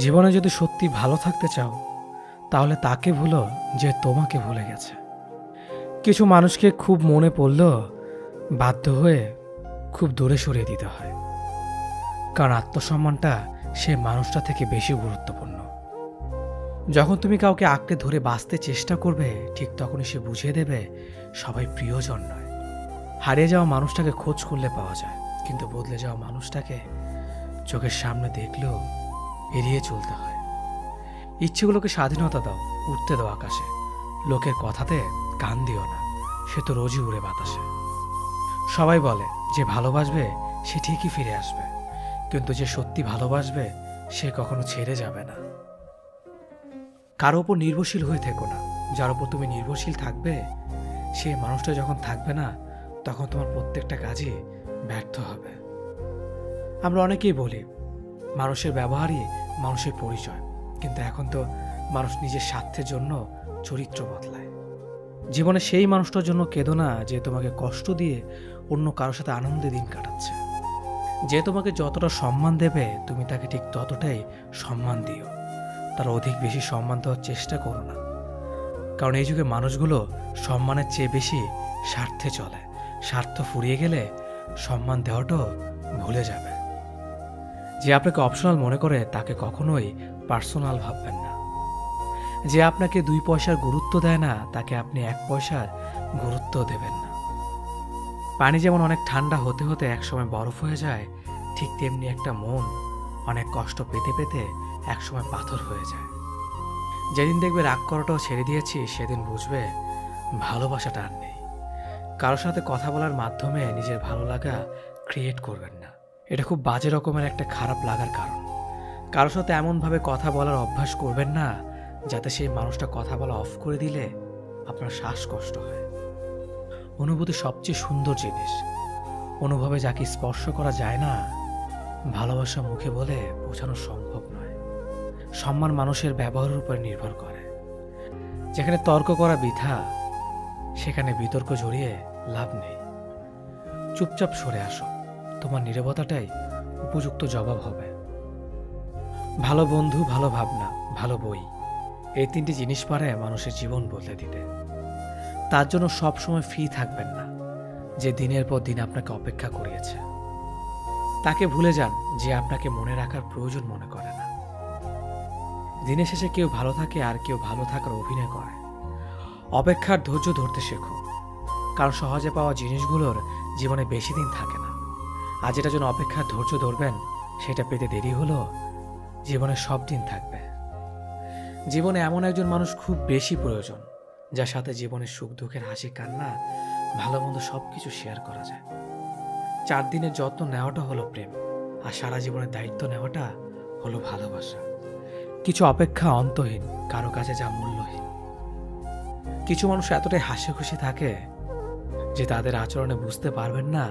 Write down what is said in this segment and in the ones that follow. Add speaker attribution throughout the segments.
Speaker 1: জীবনে যদি সত্যি ভালো থাকতে চাও তাহলে তাকে ভুলো যে তোমাকে ভুলে গেছে। কিছু মানুষকে খুব মনে পড়লেও বাধ্য হয়ে খুব দূরে সরিয়ে দিতে হয়, কারণ আত্মসম্মানটা সে মানুষটা থেকে বেশি গুরুত্বপূর্ণ। যখন তুমি কাউকে আঁকড়ে ধরে বাঁচতে চেষ্টা করবে, ঠিক তখনই সে বুঝিয়ে দেবে সবাই প্রিয়জন নয়। হারিয়ে যাওয়া মানুষটাকে খোঁজ করলে পাওয়া যায়, কিন্তু বদলে যাওয়া মানুষটাকে চোখের সামনে দেখলেও এড়িয়ে চলতে হয়। ইচ্ছেগুলোকে স্বাধীনতা দাও, উঠতে দাও আকাশে। লোকের কথাতে কান দিও না, সে তো রোজই উড়ে বাতাসে। সবাই বলে যে ভালোবাসবে সে ঠিকই ফিরে আসবে, কিন্তু যে সত্যি ভালোবাসবে সে কখনো ছেড়ে যাবে না। কারো ওপর নির্ভরশীল হয়ে থেকো না। যার ওপর তুমি নির্ভরশীল থাকবে, সে মানুষটা যখন থাকবে না, তখন তোমার প্রত্যেকটা কাজই ব্যর্থ হবে। আমরা অনেকেই বলি মানুষের ব্যবহারই মানুষের পরিচয়, কিন্তু এখন তো মানুষ নিজের স্বার্থের জন্য চরিত্র বদলায়। জীবনে সেই মানুষটার জন্য কেঁদো না যে তোমাকে কষ্ট দিয়ে অন্য কারোর সাথে আনন্দে দিন কাটাচ্ছে। যে তোমাকে যতটা সম্মান দেবে, তুমি তাকে ঠিক ততটাই সম্মান দিও। তার অধিক বেশি সম্মান দেওয়ার চেষ্টা করো না, কারণ এই যুগে মানুষগুলো সম্মানের চেয়ে বেশি স্বার্থে চলে। স্বার্থ ফুরিয়ে গেলে সম্মান দেওয়াটাও ভুলে যাবে। যে আপনাকে অপশনাল মনে করে তাকে কখনোই পার্সোনাল ভাববেন না। যে আপনাকে 2 পয়সার গুরুত্ব দেয় না, তাকে আপনি 1 পয়সার গুরুত্ব দেবেন না। পানি যেমন অনেক ঠান্ডা হতে হতে একসময় বরফ হয়ে যায়, ঠিক তেমনি একটা মন অনেক কষ্ট পেতে পেতে একসময় পাথর হয়ে যায়। যেদিন দেখবে রাগ করাটাও ছেড়ে দিয়েছি, সেদিন বুঝবে ভালোবাসাটা আর নেই। কারোর সাথে কথা বলার মাধ্যমে নিজের ভালো লাগা ক্রিয়েট করবেন না। এটা খুব বাজে রকমের একটা খারাপ লাগার কারণ। কারোর সাথে এমনভাবে কথা বলার অভ্যাস করবেন না যাতে সেই মানুষটা কথা বলা অফ করে দিলে আপনার শ্বাসকষ্ট হয়। অনুভূতি সবচেয়ে সুন্দর জিনিস। অনুভবে যাকে স্পর্শ করা যায় না, ভালোবাসা মুখে বলে বোঝানো সম্ভব নয়। সম্মান মানুষের ব্যবহারের উপর নির্ভর করে। যেখানে তর্ক করা বৃথা, সেখানে বিতর্ক জড়িয়ে লাভ নেই। চুপচাপ সরে আসো, তোমার নীরবতাটাই উপযুক্ত জবাব হবে। ভালো বন্ধু, ভালো ভাবনা, ভালো বই, এই 3টি জিনিস পারে মানুষের জীবন বদলে দিতে। তার জন্য সবসময় ফ্রি থাকবেন না যে দিনের পর দিন আপনাকে অপেক্ষা করিয়েছে। তাকে ভুলে যান যে আপনাকে মনে রাখার প্রয়োজন মনে করে না। দিনের শেষে কেউ ভালো থাকে আর কেউ ভালো থাকার অভিনয় করে। অপেক্ষার ধৈর্য ধরতে শেখো, কারণ সহজে পাওয়া জিনিসগুলোর জীবনে বেশি দিন থাকে না। আর যেটার জন্য অপেক্ষার ধৈর্য ধরবেন, সেটা পেতে দেরি হলো জীবনে সব দিন থাকবে। জীবনে এমন একজন মানুষ খুব বেশি প্রয়োজন, যার সাথে জীবনের সুখ দুঃখের হাসি কান্না ভালো মন্দ সবকিছু শেয়ার করা যায়। 4 দিনের যত্ন নেওয়াটা হলো প্রেম, আর সারা জীবনের দায়িত্ব নেওয়াটা হলো ভালোবাসা। কিছু অপেক্ষা অন্তহীন, কারো কাছে যা মূল্যহীন। কিছু মানুষ এতটাই হাসি খুশি থাকে যে তাদের আচরণে বুঝতে পারবেন না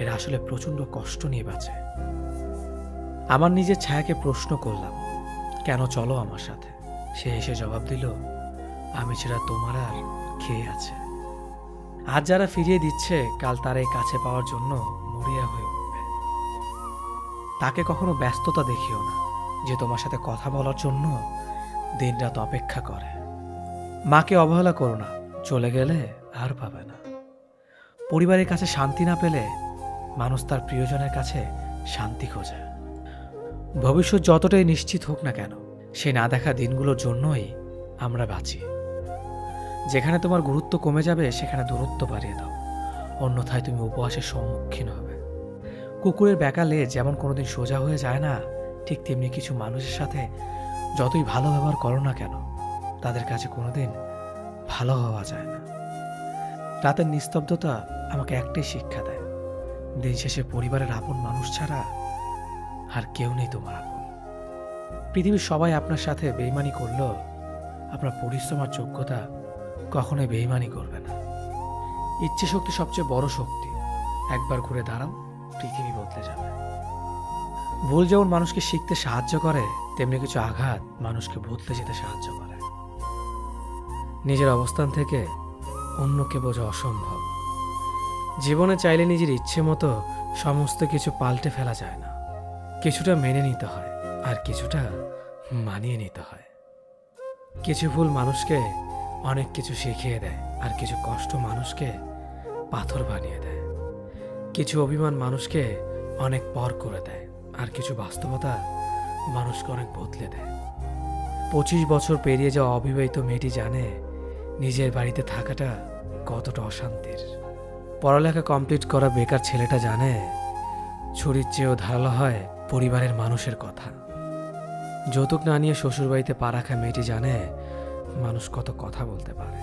Speaker 1: এরা আসলে প্রচন্ড কষ্ট নিয়ে বাঁচে। আমার নিজের ছায়াকে প্রশ্ন করলাম, কেন চলো আমার সাথে? সে এসে জবাব দিল, আমি ছাড়া তোমার আর খেয়ে আছে। আজ যারা ফিরিয়ে দিচ্ছে, কাল তারাই কাছে পাওয়ার জন্য মরিয়া হয়ে উঠবে। তাকে কখনো ব্যস্ততা দেখিও না, যে তোমার সাথে কথা বলার জন্য দিনরাত অপেক্ষা করে। মাকে অবহেলা করো না, চলে গেলে আর পাবে না। পরিবারের কাছে শান্তি না পেলে মানুষ তার প্রিয়জনের কাছে শান্তি খোঁজে। ভবিষ্যৎ যতটাই নিশ্চিত হোক না কেন, সে না দেখা দিনগুলোর জন্যই আমরা বাঁচি। যেখানে তোমার গুরুত্ব কমে যাবে, সেখানে দূরত্ব বাড়িয়ে দাও, অন্যথায় তুমি উপহাসের সম্মুখীন হবে। কুকুরের বেকালে যেমন কোনোদিন সোজা হয়ে যায় না, ঠিক তেমনি কিছু মানুষের সাথে যতই ভালো ব্যবহার করো না কেন, তাদের কাছে কোনোদিন ভালো হওয়া যায় না। রাতের নিস্তব্ধতা আমাকে একটাই শিক্ষা দেয়, দিন শেষে পরিবারের আপন মানুষ ছাড়া আর কেউ নেই তোমার আপন। পৃথিবীর সবাই আপনার সাথে বেইমানি করলেও আপনার পরিশ্রম আর যোগ্যতা কখনোই বেইমানি করবে না। ইচ্ছে শক্তি সবচেয়ে বড় শক্তি। একবার ঘুরে দাঁড়াও, পৃথিবী বদলে যাবে। ভুল যেমন মানুষকে শিখতে সাহায্য করে, তেমনি কিছু আঘাত মানুষকে বদলে যেতে সাহায্য করে। নিজের অবস্থান থেকে অন্যকে বোঝা অসম্ভব। জীবনে চাইলে নিজের ইচ্ছে মতো সমস্ত কিছু পাল্টে ফেলা যায় না। কিছুটা মেনে নিতে হয়, আর কিছুটা মানিয়ে নিতে হয়। কিছু ভুল মানুষকে অনেক কিছু শিখিয়ে দেয়, আর কিছু কষ্ট মানুষকে পাথর বানিয়ে দেয়। কিছু অভিমান মানুষকে অনেক পর করে দেয়, আর কিছু বাস্তবতা মানুষকে অনেক বদলে দেয়। 25 বছর পেরিয়ে যাওয়া অবিবাহিত মেয়েটি জানে নিজের বাড়িতে থাকাটা কতটা অশান্তির। পড়ালেখা কমপ্লিট করা বেকার ছেলেটা জানে ছুরির চেয়েও ধারালো হয় পরিবারের মানুষের কথা। যৌতুক না নিয়ে শ্বশুরবাড়িতে পা রাখা মেয়েটি জানে মানুষ কত কথা বলতে পারে।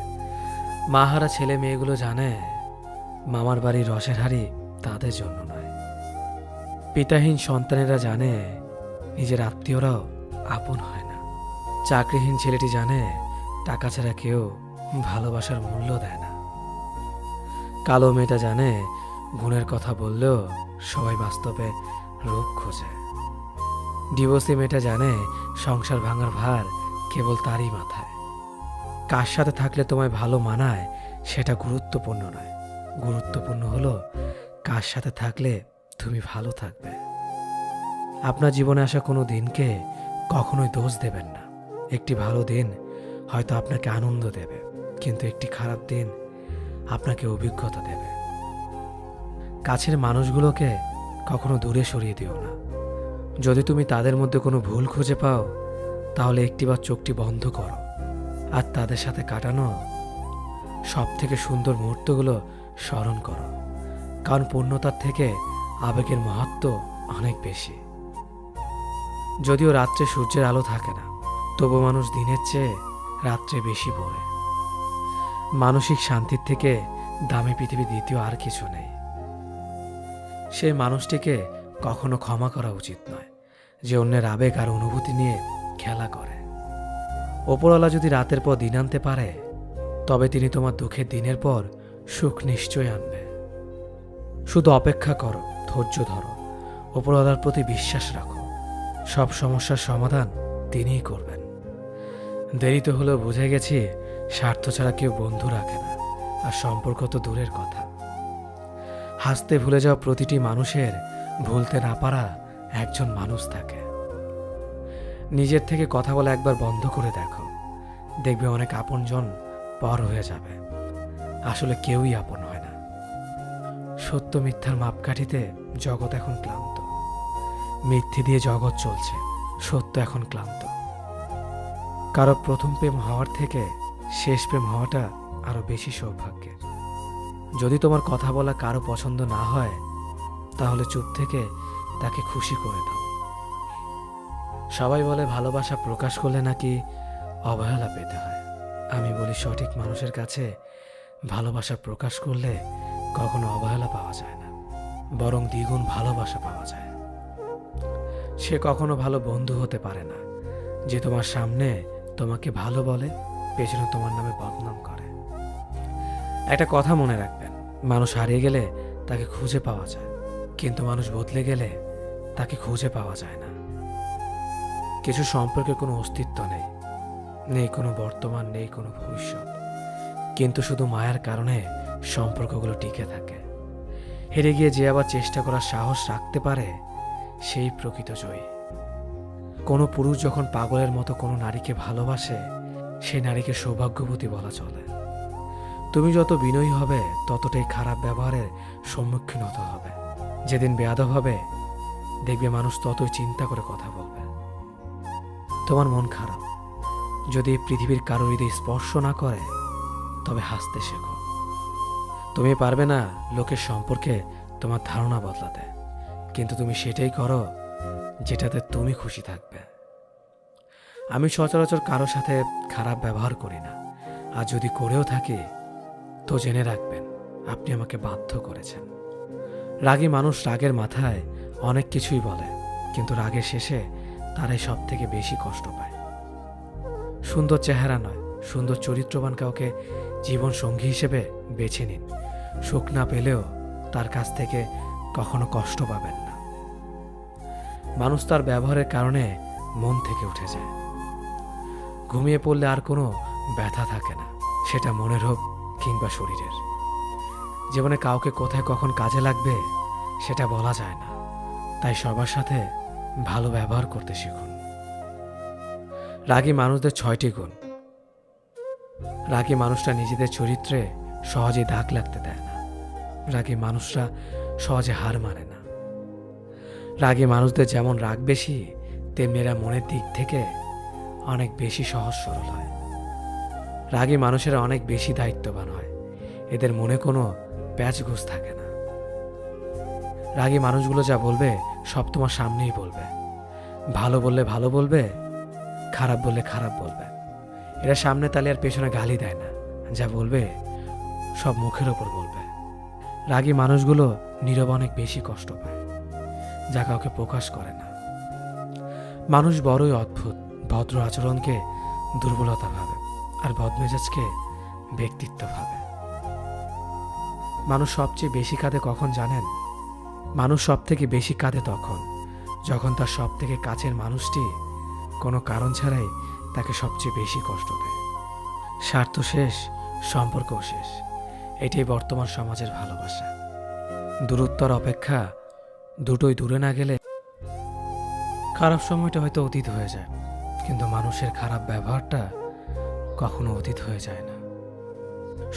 Speaker 1: মাহারা ছেলে মেয়েগুলো জানে মামার বাড়ির রসের হাড়ি তাদের জন্য নয়। পিতাহীন সন্তানেরা জানে নিজের আত্মীয়রাও আপন হয় না। চাকরিহীন ছেলেটি জানে টাকা ছাড়া কেউ ভালোবাসার মূল্য দেয় না। কালো মেয়েটা জানে গুণের কথা বললেও সবাই বাস্তবে রূপ খোঁজে। ডিভোর্সি মেয়েটা জানে সংসার ভাঙার ভার কেবল তারই মাথায়। কার সাথে থাকলে তোমায় ভালো মানায় সেটা গুরুত্বপূর্ণ নয়, গুরুত্বপূর্ণ হলো কার সাথে থাকলে তুমি ভালো থাকবে। আপনার জীবনে আসা কোনো দিনকে কখনোই দোষ দেবেন না। একটি ভালো দিন হয়তো আপনাকে আনন্দ দেবে, কিন্তু একটি খারাপ দিন আপনাকে অভিজ্ঞতা দেবে। কাছের মানুষগুলোকে কখনো দূরে সরিয়ে দিও না। যদি তুমি তাদের মধ্যে কোনো ভুল খুঁজে পাও, তাহলে একটিবার চোখটি বন্ধ করো আর তাদের সাথে কাটানো সব থেকে সুন্দর মুহূর্তগুলো স্মরণ করো। কারণ পূর্ণতার থেকে আবেগের মাহাত্ম্য অনেক বেশি। যদিও রাত্রে সূর্যের আলো থাকে না, তবু মানুষ দিনের চেয়ে রাত্রে বেশি পড়ে। মানসিক শান্তির থেকে দামি পৃথিবী দ্বিতীয় আর কিছু নেই। সেই মানুষটিকে কখনো ক্ষমা করা উচিত নয় যে অন্যের আবেগ আর অনুভূতি নিয়ে খেলা করে। ওপরওয়ালা যদি রাতের পর দিন আনতে পারে, তবে তিনি তোমার দুঃখের দিনের পর সুখ নিশ্চয় আনবে। শুধু অপেক্ষা করো, ধৈর্য ধরো, ওপরওয়ালার প্রতি বিশ্বাস রাখো। সব সমস্যার সমাধান তিনিই করবেন। দেরিতে হলেও বুঝে গেছি স্বার্থ ছাড়া কেউ বন্ধু রাখে না, আর সম্পর্ক তো দূরের কথা। হাসতে ভুলে যাওয়া প্রতিটি মানুষের ভুলতে না পারা একজন মানুষ থাকে। নিজের থেকে কথা বলা একবার বন্ধ করে দেখো, দেখবে অনেক আপনজন পর হয়ে যাবে। আসলে কেউই আপন হয় না। সত্য মিথ্যার মাপকাঠিতে জগৎ এখন ক্লান্ত। মিথ্যে দিয়ে জগৎ চলছে, সত্য এখন ক্লান্ত। কারো প্রথম প্রেম হওয়ার থেকে শেষ প্রেম হওয়াটা আরো বেশি সৌভাগ্যের। যদি তোমার কথা বলা কারো পছন্দ না হয়, তাহলে চুপ থেকে তাকে খুশি করে দাও। সবাই বলে ভালোবাসা প্রকাশ করলে নাকি অবহেলা পেতে হয়। আমি বলি সঠিক মানুষের কাছে ভালোবাসা প্রকাশ করলে কখনো অবহেলা পাওয়া যায় না, বরং দ্বিগুণ ভালোবাসা পাওয়া যায়। সে কখনো ভালো বন্ধু হতে পারে না যে তোমার সামনে তোমাকে ভালো বলে, পেছনে তোমার নামে বদনাম করে। একটা কথা মনে রাখবেন, মানুষ হারিয়ে গেলে তাকে খুঁজে পাওয়া যায়, কিন্তু মানুষ বদলে গেলে তাকে খুঁজে পাওয়া যায় না। কিছু সম্পর্কে কোনো অস্তিত্ব নেই, নেই কোনো বর্তমান, নেই কোনো ভবিষ্যৎ, কিন্তু শুধু মায়ার কারণে সম্পর্কগুলো টিকে থাকে। হেরে গিয়ে যে আবার চেষ্টা করার সাহস রাখতে পারে, সেই প্রকৃত জয়ী। কোনো পুরুষ যখন পাগলের মতো কোনো নারীকে ভালোবাসে, সেই নারীকে সৌভাগ্যবতী বলা চলে। তুমি যত বিনয়ী হবে, ততটাই খারাপ ব্যবহারের সম্মুখীন হতে হবে। যেদিন বেয়াদব হবে, দেখবে মানুষ ততই চিন্তা করে কথা বলবে। তোমার মন খারাপ, যদি এই পৃথিবীর কারো হৃদয় স্পর্শ না করে, তবে হাসতে শেখো। তুমি পারবে না লোকের সম্পর্কে তোমার ধারণা বদলাতে, কিন্তু তুমি সেটাই করো যেটাতে তুমি খুশি থাকবে। আমি সচরাচর কারো সাথে খারাপ ব্যবহার করি না, আর যদি করেও থাকি তো জেনে রাখবেন আপনি আমাকে বাধ্য করেছেন। রাগী মানুষ রাগের মাথায় অনেক কিছুই বলে, কিন্তু রাগের শেষে তারাই সব থেকে বেশি কষ্ট পায়। সুন্দর চেহারা নয়, সুন্দর চরিত্রবান কাউকে জীবন সঙ্গী হিসেবে বেছে নিন। সুখ না পেলেও তার কাছ থেকে কখনো কষ্ট পাবেন না। মানুষ তার ব্যবহারের কারণে মন থেকে উঠে যায়। ঘুমিয়ে পড়লে আর কোনো ব্যথা থাকে না, সেটা মনের হোক কিংবা শরীরের। জীবনে কাউকে কোথায় কখন কাজে লাগবে সেটা বলা যায় না, তাই সবার সাথে ভালো ব্যবহার করতে শিখুন। রাগী মানুষদের 6টি গুণ। রাগী মানুষরা নিজেদের চরিত্রে সহজে দাগ লাগতে দেয় না। রাগী মানুষরা সহজে হার মানে না। রাগী মানুষদের যেমন রাগ বেশি, তেমনি এরা মনের দিক থেকে অনেক বেশি সহজ সরল হয়। রাগী মানুষেরা অনেক বেশি দায়িত্ববান হয়। এদের মনে কোনো প্যাচগোছ থাকে না। রাগী মানুষগুলো যা বলবে সব তোমার সামনেই বলবে। ভালো বললে ভালো বলবে, খারাপ বললে খারাপ বলবে। এরা সামনে তালে আর পেছনে গালি দেয় না। যা বলবে সব মুখের ওপর বলবে। রাগী মানুষগুলো নীরবে অনেক বেশি কষ্ট পায়, যা কাউকে প্রকাশ করে না। মানুষ বড়ই অদ্ভুত। ভদ্র আচরণকে দুর্বলতা ভাবে, আর বদমেজাজকে ব্যক্তিত্ব ভাবে। মানুষ সবচেয়ে বেশি কাঁদে কখন জানেন? মানুষ সব থেকে বেশি কাঁদে তখন যখন তার সব থেকে কাছের মানুষটি কোনো কারণ ছাড়াই তাকে সবচেয়ে বেশি কষ্ট দেয়। স্বার্থ শেষ, সম্পর্কও শেষ। এটাই বর্তমান সমাজের ভালোবাসা। দূরত্বর অপেক্ষা দুটোই দূরে না গেলে খারাপ সময়টা হয়তো অতীত হয়ে যায়, কিন্তু মানুষের খারাপ ব্যবহারটা কখনো অতীত হয়ে যায় না।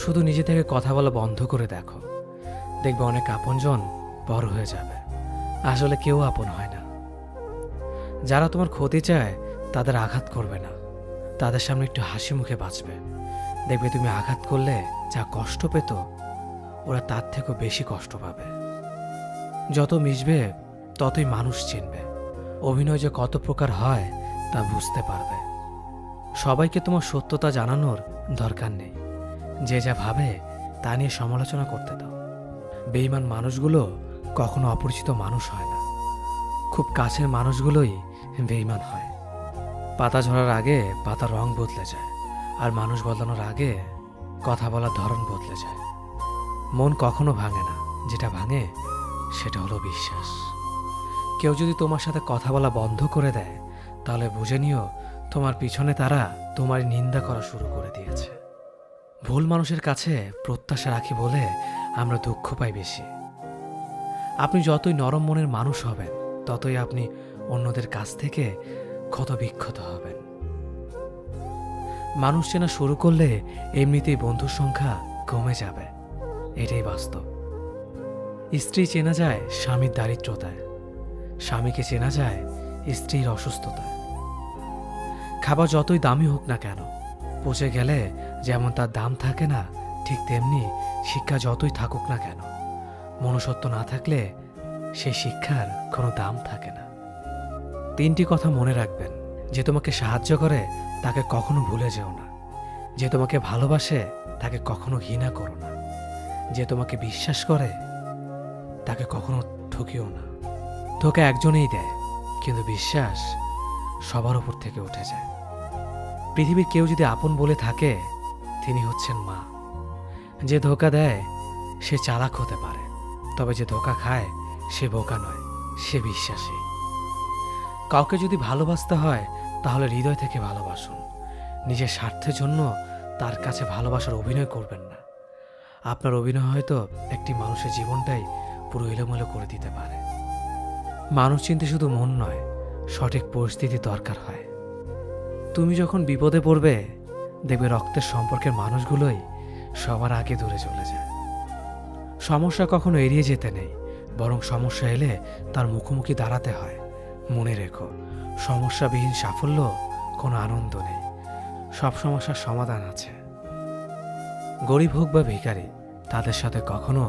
Speaker 1: শুধু নিজে থেকে কথা বলা বন্ধ করে দেখো, দেখবে অনেক আপনজন বড় হয়ে যাবে। আসলে কেউ আপন হয় না। যারা তোমার ক্ষতি চায় তাদের আঘাত করবে না, তাদের সামনে একটু হাসি মুখে বাঁচবে। দেখবে তুমি আঘাত করলে যা কষ্ট পেত, ওরা তার থেকেও বেশি কষ্ট পাবে। যত মিশবে ততই মানুষ চিনবে। অভিনয় যে কত প্রকার হয় তা বুঝতে পারবে। সবাইকে তোমার সত্যতা জানানোর দরকার নেই। যে যা ভাবে তা নিয়ে সমালোচনা করতে দাও। বেঈমান মানুষগুলো কখনো অপরিচিত মানুষ হয় না। খুব কাছের মানুষগুলোই বেঈমান হয়। পাতা ঝরার আগে পাতার রং বদলে যায়, আর মানুষ বদলানোর আগে কথা বলার ধরন বদলে যায়। মন কখনো ভাঙে না, যেটা ভাঙে সেটা হলো বিশ্বাস। কেউ যদি তোমার সাথে কথা বলা বন্ধ করে দেয়, তাহলে বুঝে নিও তোমার পিছনে তারা তোমার নিন্দা করা শুরু করে দিয়েছে। ভুল মানুষের কাছে প্রত্যাশা রাখি বলে আমরা দুঃখ পাই বেশি। আপনি যতই নরম মনের মানুষ হবেন, ততই আপনি অন্যদের কাছ থেকে ক্ষত বিক্ষত হবেন। মানুষ চেনা শুরু করলে এমনিতেই বন্ধুর সংখ্যা কমে যাবে। এটাই বাস্তব। স্ত্রী চেনা যায় স্বামীর দারিদ্রতায়, স্বামীকে চেনা যায় স্ত্রীর অসুস্থতায়। খাবার যতই দামি হোক না কেন, পচে গেলে যেমন তার দাম থাকে না, ঠিক তেমনি শিক্ষা যতই থাকুক না কেন, মনুষ্যত্ব না থাকলে সেই শিক্ষার কোনো দাম থাকে না। 3টি কথা মনে রাখবেন। যে তোমাকে সাহায্য করে তাকে কখনো ভুলে যেও না। যে তোমাকে ভালোবাসে তাকে কখনো ঘৃণা করো না। যে তোমাকে বিশ্বাস করে তাকে কখনো ঠকিও না। ধোঁকা একজনেই দেয়, কিন্তু বিশ্বাস সবার উপর থেকে উঠে যায়। পৃথিবীর কেউ যদি আপন বলে থাকে, তিনি হচ্ছেন মা। যে ধোঁকা দেয় সে চালাক হতে পারে, তবে যে ধোঁকা খায় সে বোকা নয়, সে বিশ্বাসী। কাউকে যদি ভালোবাসতে হয় তাহলে হৃদয় থেকে ভালোবাসুন। নিজের স্বার্থের জন্য তার কাছে ভালোবাসার অভিনয় করবেন না। আপনার অভিনয় হয়তো একটি মানুষের জীবনটাই পুরো এলোমেলো করে দিতে পারে। মানুষ চিনতে শুধু মন নয়, সঠিক পরিস্থিতি দরকার হয়। তুমি যখন বিপদে পড়বে, দেখবে রক্তের সম্পর্কের মানুষগুলোই সবার আগে দূরে চলে যায়। সমস্যা কখনো এড়িয়ে যেতে নেই, বরং সমস্যা এলে তার মুখোমুখি দাঁড়াতে হয়। মনে রেখো, সমস্যাবিহীন সাফল্য কোনো আনন্দ নেই। সব সমস্যার সমাধান আছে। গরিব হোক বা ভিখারি, তাদের সাথে কখনো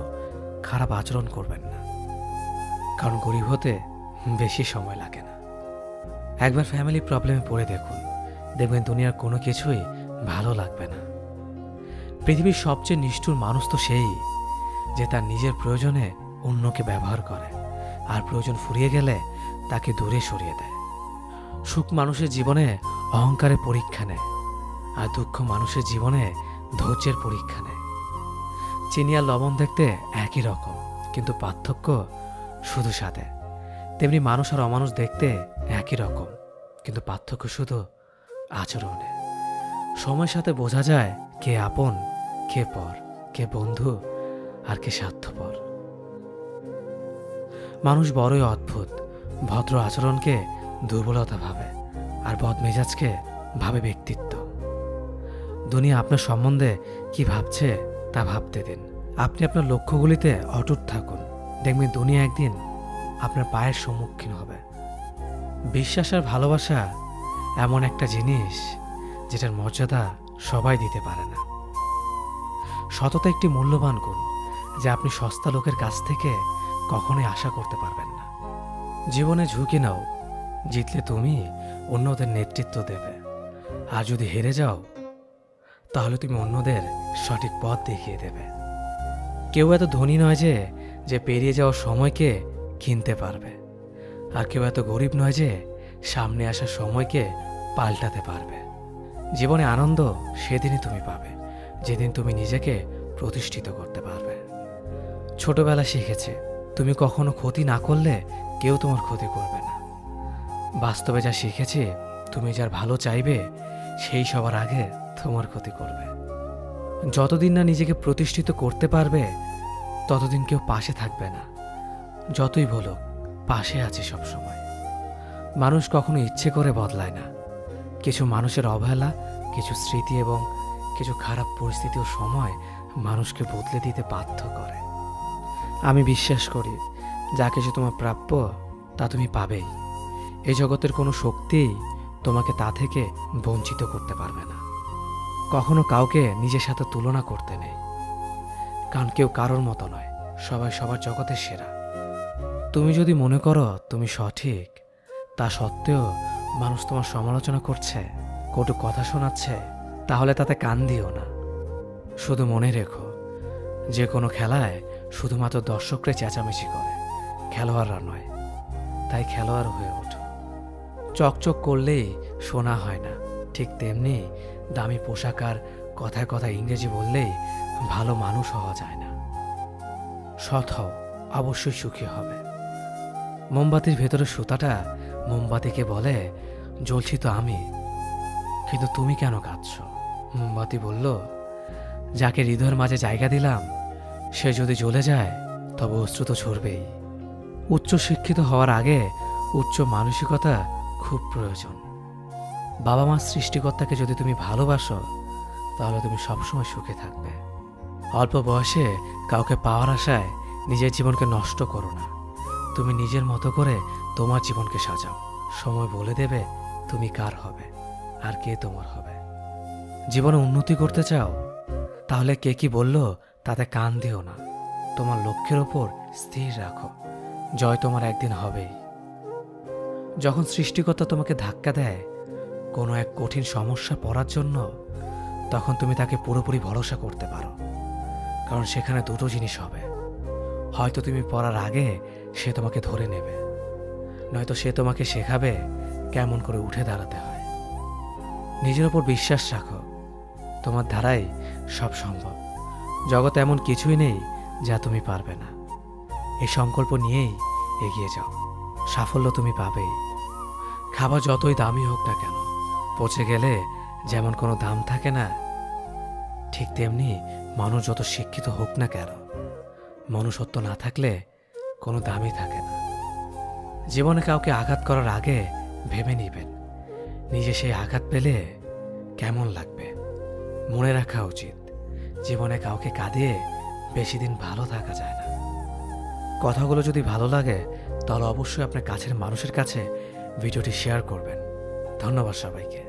Speaker 1: খারাপ আচরণ করবেন না, কারণ গরিব হতে বেশি সময় লাগে না। একবার ফ্যামিলি প্রবলেমে পড়ে দেখুন, দেখবেন দুনিয়ার কোনো কিছুই ভালো লাগবে না। পৃথিবীর সবচেয়ে নিষ্ঠুর মানুষ তো সেই, যে তার নিজের প্রয়োজনে অন্যকে ব্যবহার করে, আর প্রয়োজন ফুরিয়ে গেলে তাকে দূরে সরিয়ে দেয়। সুখ মানুষের জীবনে অহংকারের পরীক্ষা নেয়, আর দুঃখ মানুষের জীবনে ধৈর্যের পরীক্ষা নেয়। চিনি আর লবণ দেখতে একই রকম, কিন্তু পার্থক্য শুধু স্বাদে। তেমনি মানুষ আর অমানুষ দেখতে একই রকম, কিন্তু পার্থক্য শুধু আচরণে। সময়ের সাথে বোঝা যায় কে আপন, কে পর, কে বন্ধু আর কে স্বার্থপর। মানুষ বড়ই অদ্ভুত। ভদ্র আচরণকে দুর্বলতা ভাবে, আর বদমেজাজকে ভাবে ব্যক্তিত্ব। দুনিয়া আপনার সম্বন্ধে কি ভাবছে তা ভাবতে দিন। আপনি আপনার লক্ষ্যগুলিতে অটুট থাকুন, দেখবেন দুনিয়া একদিন আপনার পায়ের সম্মুখীন হবে। বিশ্বাস আর ভালোবাসা এমন একটা জিনিস যেটার মর্যাদা সবাই দিতে পারে না। সততা একটি মূল্যবান গুণ যা আপনি সস্তা লোকের কাছ থেকে কখনোই আশা করতে পারবেন না। জীবনে ঝুঁকি নাও, জিতলে তুমি অন্যদের নেতৃত্ব দেবে, আর যদি হেরে যাও তাহলে তুমি অন্যদের সঠিক পথ দেখিয়ে দেবে। কেউ এত ধনী নয় যে পেরিয়ে যাওয়ার সময়কে কিনতে পারবে, আর কেউ এত গরিব নয় যে সামনে আসা সময়কে পাল্টাতে পারবে। জীবনে আনন্দ সেদিনই তুমি পাবে যেদিন তুমি নিজেকে প্রতিষ্ঠিত করতে পারবে। ছোটবেলা শিখেছে তুমি কখনো ক্ষতি না করলে কেউ তোমার ক্ষতি করবে না। বাস্তবে যা শিখেছি তুমি যার ভালো চাইবে সেই সবার আগে তোমার ক্ষতি করবে। যতদিন না নিজেকে প্রতিষ্ঠিত করতে পারবে ততদিন কেউ পাশে থাকবে না। যতই বলুক পাশে আছে সবসময়। মানুষ কখনো ইচ্ছে করে বদলায় না। কিছু মানুষের অবহেলা, কিছু স্মৃতি এবং কিছু খারাপ পরিস্থিতি ও সময় মানুষকে বদলে দিতে বাধ্য করে। আমি বিশ্বাস করি যা কিছু তোমার প্রাপ্য তা তুমি পাবেই। এই জগতের কোনো শক্তিই তোমাকে তা থেকে বঞ্চিত করতে পারবে না। কখনো কাউকে নিজের সাথে তুলনা করতে নেই, কারণ কেউ কারোর মতো নয়, সবাই সবার জগতের সেরা। তুমি যদি মনে করো তুমি সঠিক, তা সত্ত্বেও মানুষ তোমার সমালোচনা করছে, কটু কথা শোনাচ্ছে, তাহলে তাতে কান দিও না। শুধু মনে রেখো যে কোনো খেলায় শুধুমাত্র দর্শকরা চেঁচামেচি করে, খেলোয়াড়রা নয়। তাই খেলোয়াড় হয়ে ওঠো। চকচক করলেই শোনা হয় না, ঠিক তেমনি দামি পোশাক আর কথায় কথায় ইংরেজি বললেই ভালো মানুষ হওয়া যায় না। সৎ হও, অবশ্যই সুখী হবে। মোমবাতির ভেতরে সুতাটা মোমবাতিকে বলে, জ্বলছি তো আমি, কিন্তু তুমি কেন কাঁদছ? মোমবাতি বলল, যাকে হৃদয়ের মাঝে জায়গা দিলাম সে যদি জ্বলে যায় তবে অশ্রু তো ঝরবেই। উচ্চ শিক্ষিত হওয়ার আগে উচ্চ মানসিকতা খুব প্রয়োজন। বাবা মার সৃষ্টিকর্তাকে যদি তুমি ভালোবাসো তাহলে তুমি সবসময় সুখে থাকবে। অল্প বয়সে কাউকে পাওয়ার আশায় নিজের জীবনকে নষ্ট করো না। তুমি নিজের মতো করে তোমার জীবনকে সাজাও। সময় বলে দেবে তুমি কার হবে আর কে তোমার হবে। জীবনে উন্নতি করতে চাও তাহলে কে কি বলল তাতে কান দিও না। তোমার লক্ষ্যের ওপর স্থির রাখো, জয় তোমার একদিন হবেই। যখন সৃষ্টিকর্তা তোমাকে ধাক্কা দেয় কোনো এক কঠিন সমস্যা পড়ার জন্য, তখন তুমি তাকে পুরোপুরি ভরসা করতে পারো, কারণ সেখানে দুটো জিনিস হবে। হয়তো তুমি পড়ার আগে সে তোমাকে ধরে নেবে, নয়তো সে তোমাকে শেখাবে কেমন করে উঠে দাঁড়াতে হয়। নিজের ওপর বিশ্বাস রাখো, তোমার দ্বারাই সব সম্ভব। জগতে এমন কিছুই নেই যা তুমি পারবে না। এই সংকল্প নিয়েই এগিয়ে যাও, সাফল্য তুমি পাবেই। খাবার যতই দামি হোক না কেন, পচে গেলে যেমন কোনো দাম থাকে না, ঠিক তেমনি মানুষ যত শিক্ষিত হোক না কেন, মনুষ্যত্ব না থাকলে কোনো দামই থাকে না। জীবনে কাউকে আঘাত করার আগে ভেবে নিবেন নিজে সেই আঘাত পেলে কেমন লাগবে। মনে রাখা উচিত জীবনে কাউকে কাঁদিয়ে বেশি দিন ভালো থাকা যায় না। কথাগুলো যদি ভালো লাগে তাহলে অবশ্যই আপনার কাছের মানুষের কাছে ভিডিওটি শেয়ার করবেন। ধন্যবাদ সবাইকে।